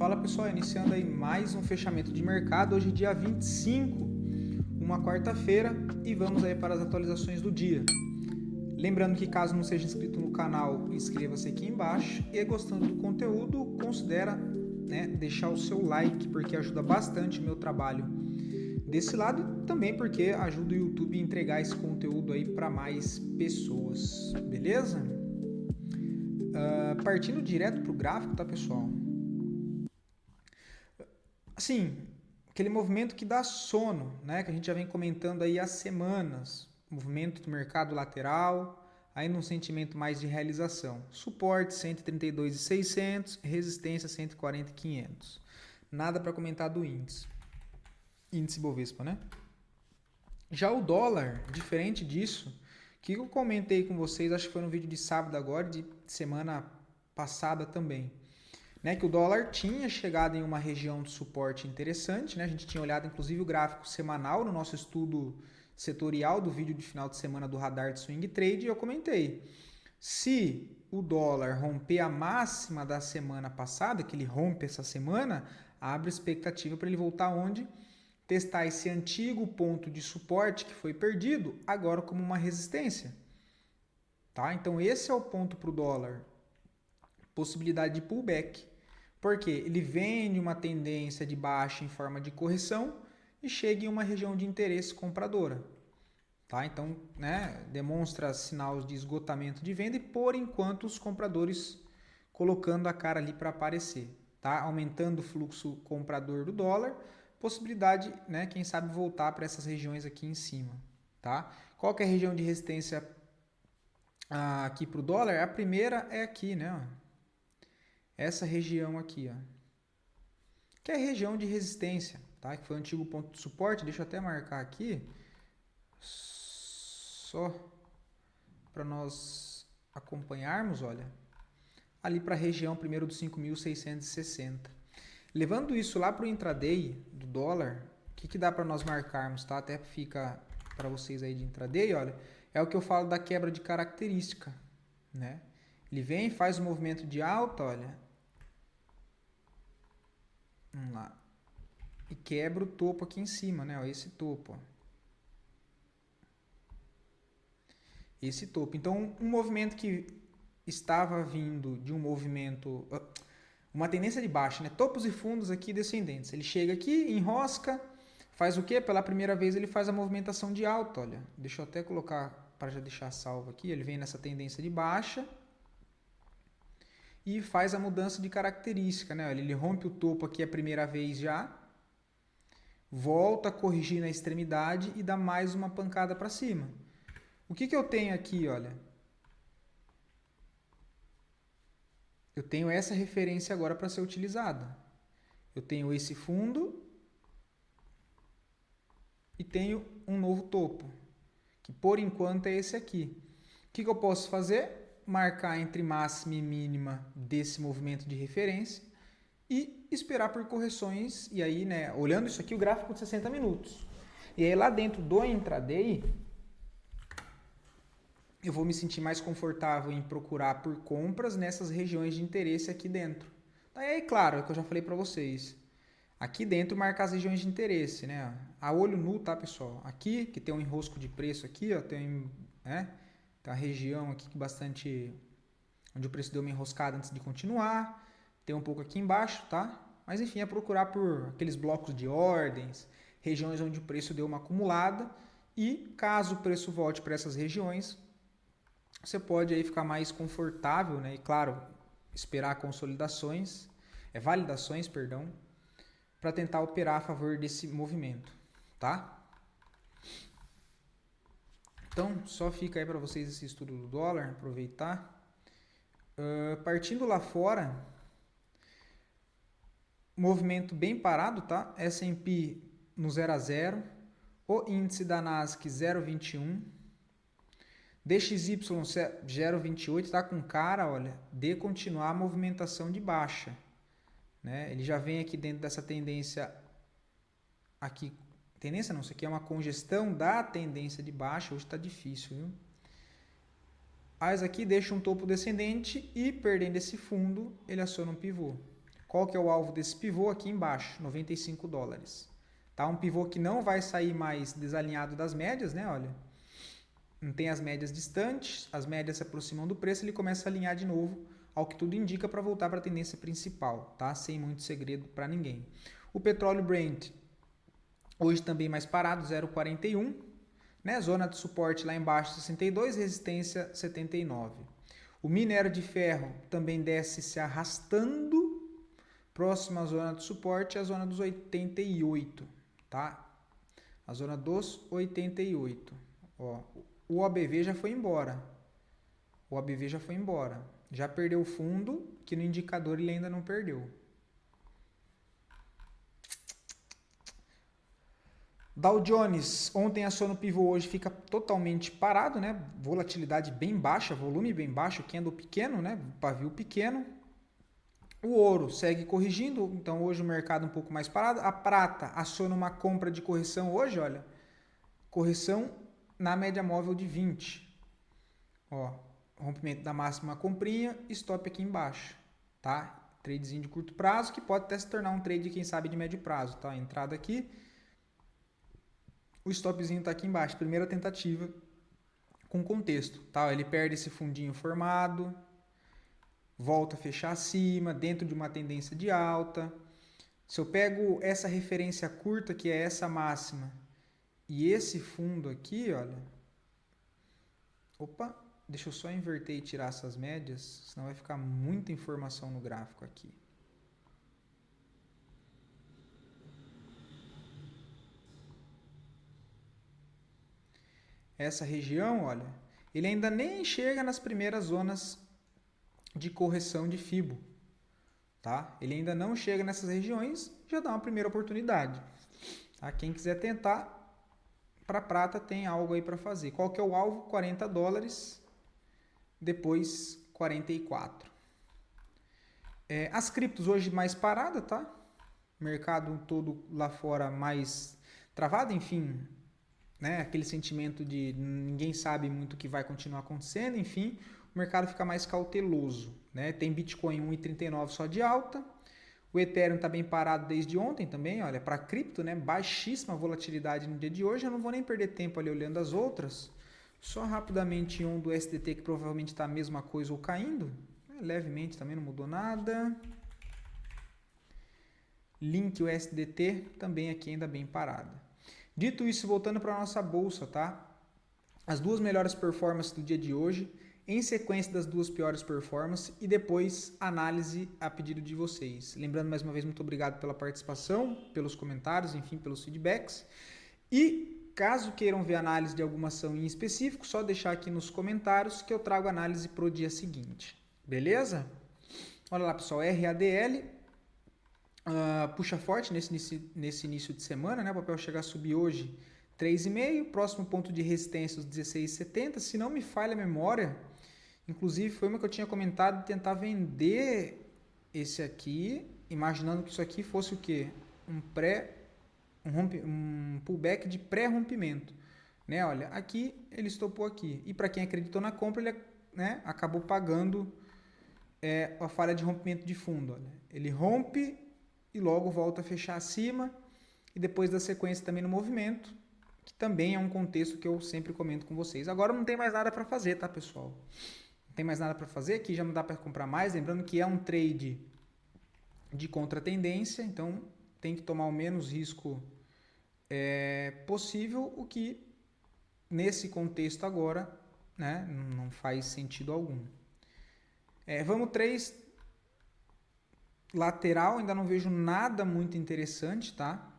Fala pessoal, iniciando aí mais um fechamento de mercado, hoje dia 25, uma quarta-feira, e vamos aí para as atualizações do dia. Lembrando que caso não seja inscrito no canal, inscreva-se aqui embaixo e gostando do conteúdo, considera deixar o seu like, porque ajuda bastante o meu trabalho desse lado e também porque ajuda o YouTube a entregar esse conteúdo aí para mais pessoas, beleza? Partindo direto para o gráfico, tá pessoal? Assim, aquele movimento que dá sono, né? Que a gente já vem comentando aí há semanas. Movimento do mercado lateral, aí num sentimento mais de realização. Suporte 132.600, resistência 140.500. Nada para comentar do índice. Índice Bovespa, né? Já o dólar, diferente disso, que eu comentei com vocês, acho que foi no vídeo de sábado agora, de semana passada também. Né, que o dólar tinha chegado em uma região de suporte interessante, né? A gente tinha olhado inclusive o gráfico semanal no nosso estudo setorial do vídeo de final de semana do Radar de Swing Trade, e eu comentei, se o dólar romper a máxima da semana passada, que ele rompe essa semana, abre expectativa para ele voltar onde? Testar esse antigo ponto de suporte que foi perdido, agora como uma resistência. Tá? Então esse é o ponto para o dólar. Possibilidade de pullback. Porque ele vem de uma tendência de baixa em forma de correção e chega em uma região de interesse compradora. Tá? Então, demonstra sinais de esgotamento de venda e, por enquanto, os compradores colocando a cara ali para aparecer. Tá? Aumentando o fluxo comprador do dólar, possibilidade, quem sabe, voltar para essas regiões aqui em cima. Tá? Qual que é a região de resistência aqui para o dólar? A primeira é aqui, né? Essa região aqui, ó, que é a região de resistência, tá? Que foi o antigo ponto de suporte. Deixa eu até marcar aqui, só para nós acompanharmos, olha, ali para a região primeiro dos 5.660. Levando isso lá para o intraday do dólar, o que dá para nós marcarmos, tá? Até fica para vocês aí de intraday, olha, é o que eu falo da quebra de característica, né? Ele vem, faz o movimento de alta, olha, vamos lá, e quebra o topo aqui em cima, né? Ó, esse topo, ó. Esse topo. Então, um movimento que estava vindo de um movimento, uma tendência de baixa, né? Topos e fundos aqui descendentes. Ele chega aqui, enrosca, faz o quê? Pela primeira vez ele faz a movimentação de alta, olha. Deixa eu até colocar para já deixar salvo aqui. Ele vem nessa tendência de baixa e faz a mudança de característica, né? Ele rompe o topo aqui a primeira vez já, volta a corrigir na extremidade e dá mais uma pancada para cima. O que eu tenho aqui, olha? Eu tenho essa referência agora para ser utilizada. Eu tenho esse fundo e tenho um novo topo, que por enquanto é esse aqui. O que eu posso fazer? Marcar entre máxima e mínima desse movimento de referência e esperar por correções. E aí, olhando isso aqui, o gráfico de 60 minutos. E aí lá dentro do intraday, eu vou me sentir mais confortável em procurar por compras nessas regiões de interesse aqui dentro. Aí, claro, é o que eu já falei para vocês. Aqui dentro marcar as regiões de interesse, né? A olho nu, tá, pessoal? Aqui, que tem um enrosco de preço aqui, ó, tem a região aqui que bastante, onde o preço deu uma enroscada antes de continuar. Tem um pouco aqui embaixo, tá? Mas enfim, é procurar por aqueles blocos de ordens, regiões onde o preço deu uma acumulada. E caso o preço volte para essas regiões, você pode aí ficar mais confortável, né? E claro, esperar validações, para tentar operar a favor desse movimento, tá? Então, só fica aí para vocês esse estudo do dólar, aproveitar. Partindo lá fora, movimento bem parado, tá? S&P no 0 a 0, o índice da Nasdaq 0,21, DXY 0,28, tá com cara, olha, de continuar a movimentação de baixa, né? Ele já vem aqui dentro dessa tendência aqui. Tendência não, isso aqui é uma congestão da tendência de baixa, hoje está difícil, viu? Mas aqui deixa um topo descendente e, perdendo esse fundo, ele aciona um pivô. Qual que é o alvo desse pivô? Aqui embaixo, 95 dólares. Tá? Um pivô que não vai sair mais desalinhado das médias, né? Olha, não tem as médias distantes, as médias se aproximam do preço, ele começa a alinhar de novo, ao que tudo indica, para voltar para a tendência principal, tá? Sem muito segredo para ninguém. O petróleo Brent, hoje também mais parado, 0,41, né? Zona de suporte lá embaixo, 62, resistência 79. O minério de ferro também desce se arrastando, próxima à zona de suporte, a zona dos 88, tá? A zona dos 88. Ó, o OBV já foi embora. O OBV já foi embora. Já perdeu o fundo, que no indicador ele ainda não perdeu. Dow Jones, ontem acionou no pivô, hoje fica totalmente parado, né? Volatilidade bem baixa, volume bem baixo, candle pequeno, né? Pavio pequeno. O ouro segue corrigindo, então hoje o mercado um pouco mais parado. A prata aciona uma compra de correção hoje, olha. Correção na média móvel de 20. Ó, rompimento da máxima comprinha, stop aqui embaixo, tá? Tradezinho de curto prazo, que pode até se tornar um trade, quem sabe, de médio prazo, tá? Entrada aqui. O stopzinho está aqui embaixo, primeira tentativa com contexto, tá? Ele perde esse fundinho formado, volta a fechar acima, dentro de uma tendência de alta. Se eu pego essa referência curta, que é essa máxima, e esse fundo aqui, olha. Opa, deixa eu só inverter e tirar essas médias, senão vai ficar muita informação no gráfico aqui. Essa região, olha, ele ainda nem chega nas primeiras zonas de correção de FIBO, tá? Ele ainda não chega nessas regiões, já dá uma primeira oportunidade. Tá? Quem quiser tentar, para prata tem algo aí para fazer. Qual que é o alvo? 40 dólares, depois 44. As criptos hoje mais parada, tá? Mercado todo lá fora mais travado, enfim, né? Aquele sentimento de ninguém sabe muito o que vai continuar acontecendo, enfim, o mercado fica mais cauteloso, né? Tem Bitcoin 1,39 só de alta, o Ethereum está bem parado desde ontem também, olha, para cripto, né? Baixíssima volatilidade no dia de hoje, eu não vou nem perder tempo ali olhando as outras, só rapidamente um do SDT que provavelmente está a mesma coisa ou caindo, levemente também não mudou nada. Link USDT também aqui ainda bem parada. Dito isso, voltando para a nossa bolsa, tá? As duas melhores performances do dia de hoje, em sequência das duas piores performances e depois análise a pedido de vocês. Lembrando mais uma vez, muito obrigado pela participação, pelos comentários, enfim, pelos feedbacks. E caso queiram ver análise de alguma ação em específico, só deixar aqui nos comentários que eu trago análise para o dia seguinte. Beleza? Olha lá, pessoal, RADL. Puxa forte nesse início de semana, né? O papel chega a subir hoje 3,5, próximo ponto de resistência os 16,70, se não me falha a memória, inclusive foi uma que eu tinha comentado de tentar vender esse aqui, imaginando que isso aqui fosse o quê? Um pullback de pré-rompimento, né? Olha, aqui ele estopou aqui, e para quem acreditou na compra, ele, né, acabou pagando a falha de rompimento de fundo, olha. Ele rompe e logo volta a fechar acima, e depois da sequência também no movimento, que também é um contexto que eu sempre comento com vocês. Agora não tem mais nada para fazer, tá, pessoal? Não tem mais nada para fazer, aqui já não dá para comprar mais, lembrando que é um trade de contratendência, então tem que tomar o menos risco possível, o que nesse contexto agora, né, não faz sentido algum. Vamos 3 lateral, ainda não vejo nada muito interessante, tá?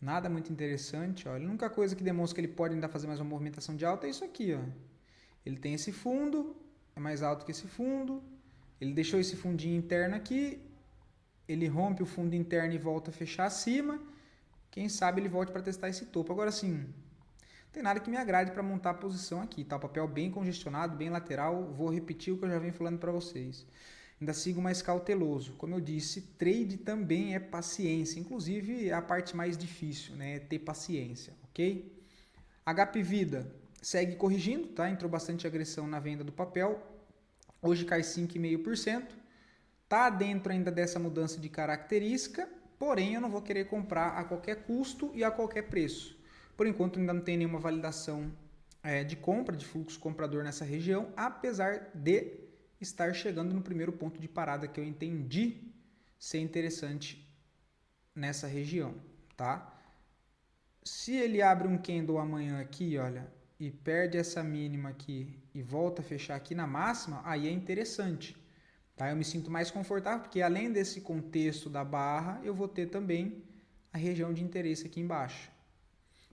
Nada muito interessante, ó. A única coisa que demonstra que ele pode ainda fazer mais uma movimentação de alta é isso aqui, ó. Ele tem esse fundo, é mais alto que esse fundo, ele deixou esse fundinho interno aqui, ele rompe o fundo interno e volta a fechar acima, quem sabe ele volte para testar esse topo. Agora sim, não tem nada que me agrade para montar a posição aqui, tá? O papel bem congestionado, bem lateral, vou repetir o que eu já venho falando para vocês. Ainda sigo mais cauteloso. Como eu disse, trade também é paciência. Inclusive, é a parte mais difícil, né? É ter paciência, ok? HP Vida segue corrigindo, tá? Entrou bastante agressão na venda do papel. Hoje cai 5,5%. Está dentro ainda dessa mudança de característica, porém eu não vou querer comprar a qualquer custo e a qualquer preço. Por enquanto ainda não tem nenhuma validação de compra, de fluxo comprador nessa região, apesar de estar chegando no primeiro ponto de parada que eu entendi ser interessante nessa região, tá? Se ele abre um candle amanhã aqui, olha, e perde essa mínima aqui e volta a fechar aqui na máxima, aí é interessante. Tá? Eu me sinto mais confortável, porque além desse contexto da barra, eu vou ter também a região de interesse aqui embaixo.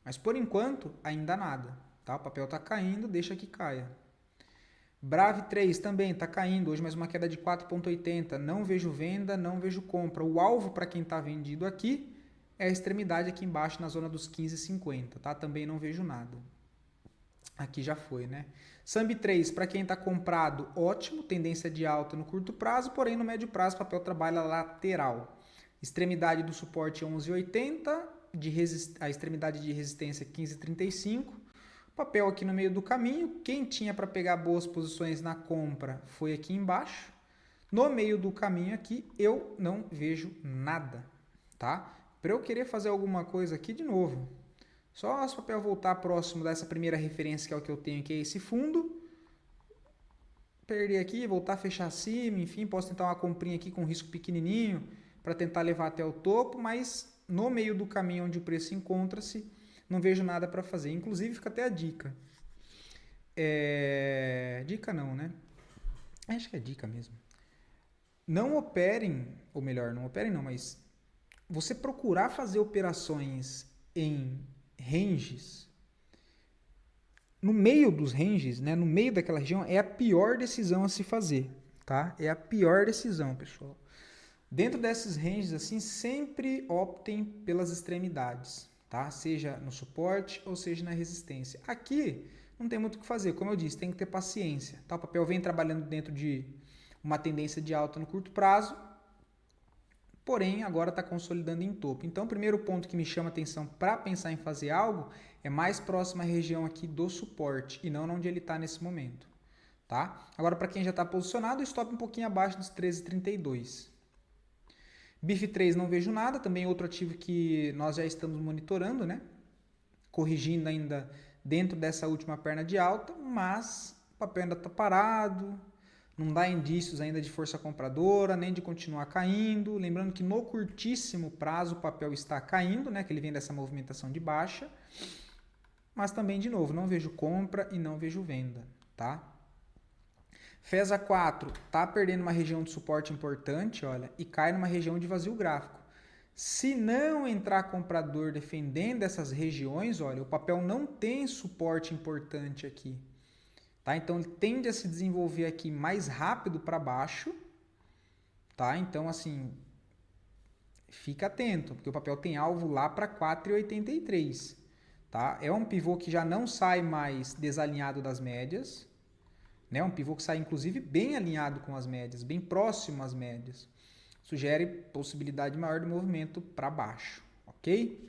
Mas por enquanto, ainda nada. Tá? O papel está caindo, deixa que caia. Brave 3 também está caindo, hoje mais uma queda de 4,80. Não vejo venda, não vejo compra. O alvo para quem está vendido aqui é a extremidade aqui embaixo na zona dos 15,50. Tá? Também não vejo nada. Aqui já foi, né? Sambi 3, para quem está comprado, ótimo, tendência de alta no curto prazo, porém no médio prazo o papel trabalha lateral. Extremidade do suporte 11,80, a extremidade de resistência 15,35. Papel aqui no meio do caminho, quem tinha para pegar boas posições na compra foi aqui embaixo. No meio do caminho aqui eu não vejo nada, tá? Para eu querer fazer alguma coisa aqui de novo, só se o papel voltar próximo dessa primeira referência, que é o que eu tenho, que é esse fundo. Perder aqui, voltar a fechar acima, enfim, posso tentar uma comprinha aqui com risco pequenininho para tentar levar até o topo, mas no meio do caminho onde o preço encontra-se, não vejo nada para fazer. Inclusive, fica até a dica. Dica não, né? Acho que é dica mesmo. Não operem, ou melhor, não operem não, mas você procurar fazer operações em ranges, no meio dos ranges, né, no meio daquela região, é a pior decisão a se fazer, tá? É a pior decisão, pessoal. Dentro desses ranges, assim, sempre optem pelas extremidades, tá? Seja no suporte ou seja na resistência. Aqui não tem muito o que fazer, como eu disse, tem que ter paciência, tá? O papel vem trabalhando dentro de uma tendência de alta no curto prazo, porém agora está consolidando em topo. Então, o primeiro ponto que me chama a atenção para pensar em fazer algo é mais próximo à região aqui do suporte e não onde ele está nesse momento. Tá? Agora, para quem já está posicionado, stop um pouquinho abaixo dos 13,32. BIF 3 não vejo nada, também outro ativo que nós já estamos monitorando, né? Corrigindo ainda dentro dessa última perna de alta, mas o papel ainda está parado, não dá indícios ainda de força compradora, nem de continuar caindo. Lembrando que no curtíssimo prazo o papel está caindo, né? Que ele vem dessa movimentação de baixa. Mas também, de novo, não vejo compra e não vejo venda, tá? FESA 4 está perdendo uma região de suporte importante, olha, e cai numa região de vazio gráfico. Se não entrar comprador defendendo essas regiões, olha, o papel não tem suporte importante aqui. Tá? Então, ele tende a se desenvolver aqui mais rápido para baixo. Tá? Então, assim, fica atento, porque o papel tem alvo lá para 4,83. Tá? É um pivô que já não sai mais desalinhado das médias. Né? Um pivô que sai, inclusive, bem alinhado com as médias, bem próximo às médias. Sugere possibilidade maior de movimento para baixo. Ok?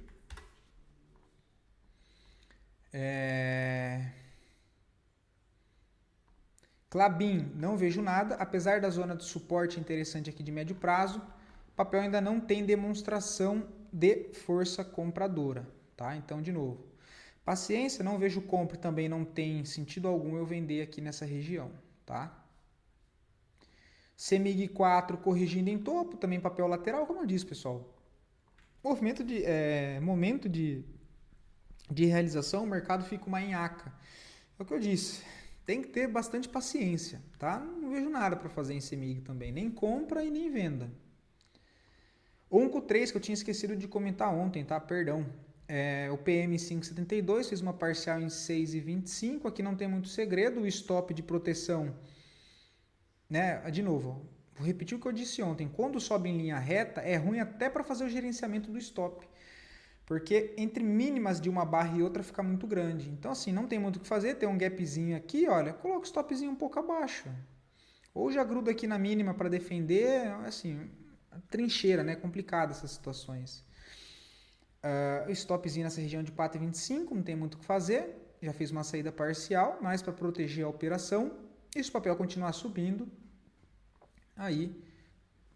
Klabin, não vejo nada, apesar da zona de suporte interessante aqui de médio prazo, o papel ainda não tem demonstração de força compradora, tá? Então, de novo, paciência, não vejo compra, também não tem sentido algum eu vender aqui nessa região, tá? CEMIG 4 corrigindo em topo, também papel lateral, como eu disse, pessoal. Momento de realização, o mercado fica uma nhaca. É o que eu disse. Tem que ter bastante paciência, tá? Não vejo nada para fazer em CEMIG também, nem compra e nem venda. Onco 3, que eu tinha esquecido de comentar ontem, tá? Perdão. O PM 5,72 fez uma parcial em 6,25, aqui não tem muito segredo, o stop de proteção, né? De novo, vou repetir o que eu disse ontem, quando sobe em linha reta, é ruim até para fazer o gerenciamento do stop. Porque entre mínimas de uma barra e outra fica muito grande. Então, assim, não tem muito o que fazer. Tem um gapzinho aqui, olha, coloca o stopzinho um pouco abaixo. Ou já gruda aqui na mínima para defender. Assim, trincheira, né? Complicado essas situações. Stopzinho nessa região de 4,25, não tem muito o que fazer. Já fiz uma saída parcial, mais para proteger a operação. E se o papel continuar subindo, aí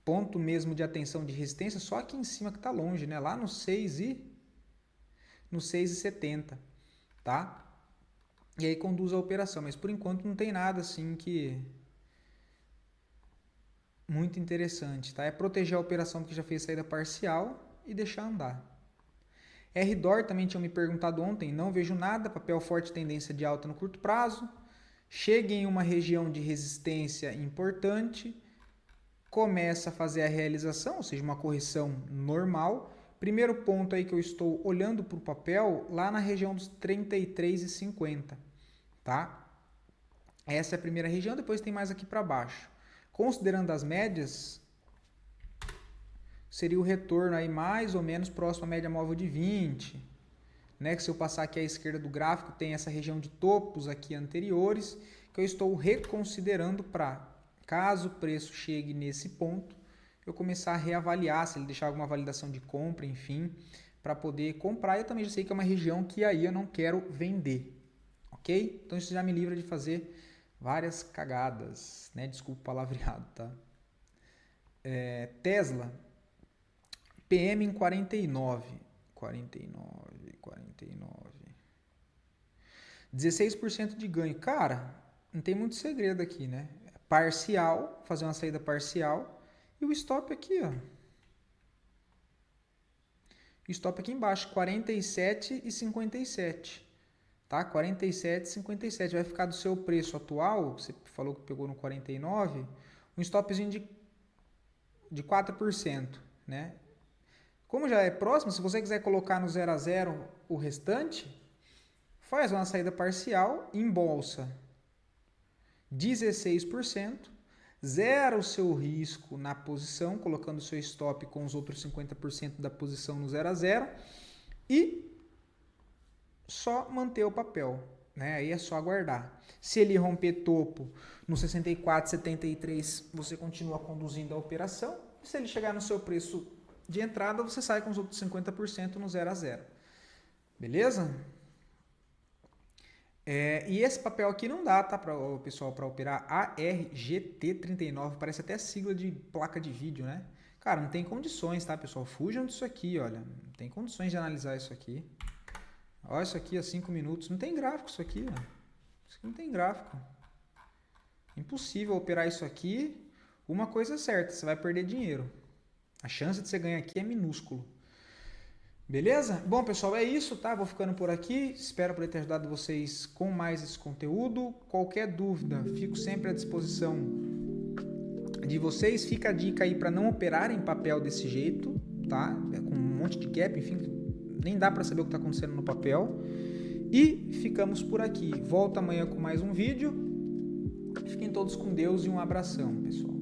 ponto mesmo de atenção de resistência só aqui em cima que está longe, né? Lá no 6,70, tá? E aí conduz a operação, mas por enquanto não tem nada assim que muito interessante, tá? É proteger a operação que já fez saída parcial e deixar andar. RDOR também tinham me perguntado ontem, não vejo nada, papel forte tendência de alta no curto prazo, chega em uma região de resistência importante, começa a fazer a realização, ou seja, uma correção normal. Primeiro ponto aí que eu estou olhando para o papel, lá na região dos 33,50, tá? Essa é a primeira região, depois tem mais aqui para baixo. Considerando as médias, seria o retorno aí mais ou menos próximo à média móvel de 20, né? Que se eu passar aqui à esquerda do gráfico, tem essa região de topos aqui anteriores, que eu estou reconsiderando para, caso o preço chegue nesse ponto, eu começar a reavaliar, se ele deixar alguma validação de compra, enfim, para poder comprar. Eu também já sei que é uma região que aí eu não quero vender, ok? Então isso já me livra de fazer várias cagadas, né? Desculpa o palavreado, tá? Tesla, PM em 49, 16% de ganho. Cara, não tem muito segredo aqui, né? Parcial, fazer uma saída parcial e o stop aqui, ó. O stop aqui embaixo, 47,57. Tá? 47,57. Vai ficar do seu preço atual, você falou que pegou no 49, um stopzinho de 4%, né? Como já é próximo, se você quiser colocar no 0 a 0 o restante, faz uma saída parcial em bolsa 16%, zera o seu risco na posição, colocando o seu stop com os outros 50% da posição no 0 a 0 e só manter o papel, né? Aí é só aguardar. Se ele romper topo no 64,73, você continua conduzindo a operação. E se ele chegar no seu preço de entrada, você sai com os outros 50% no 0 a 0. Beleza? E esse papel aqui não dá, tá, pessoal, para operar ARGT39, parece até sigla de placa de vídeo, né? Cara, não tem condições, tá, pessoal? Fujam disso aqui, olha. Não tem condições de analisar isso aqui. Olha isso aqui, 5 minutos. Não tem gráfico isso aqui, ó. Isso aqui não tem gráfico. Impossível operar isso aqui. Uma coisa é certa, você vai perder dinheiro. A chance de você ganhar aqui é minúsculo. Beleza? Bom, pessoal, é isso, tá? Vou ficando por aqui. Espero poder ter ajudado vocês com mais esse conteúdo. Qualquer dúvida, fico sempre à disposição de vocês. Fica a dica aí para não operar em papel desse jeito, tá? Com um monte de gap, enfim, nem dá para saber o que está acontecendo no papel. E ficamos por aqui. Volto amanhã com mais um vídeo. Fiquem todos com Deus e um abração, pessoal.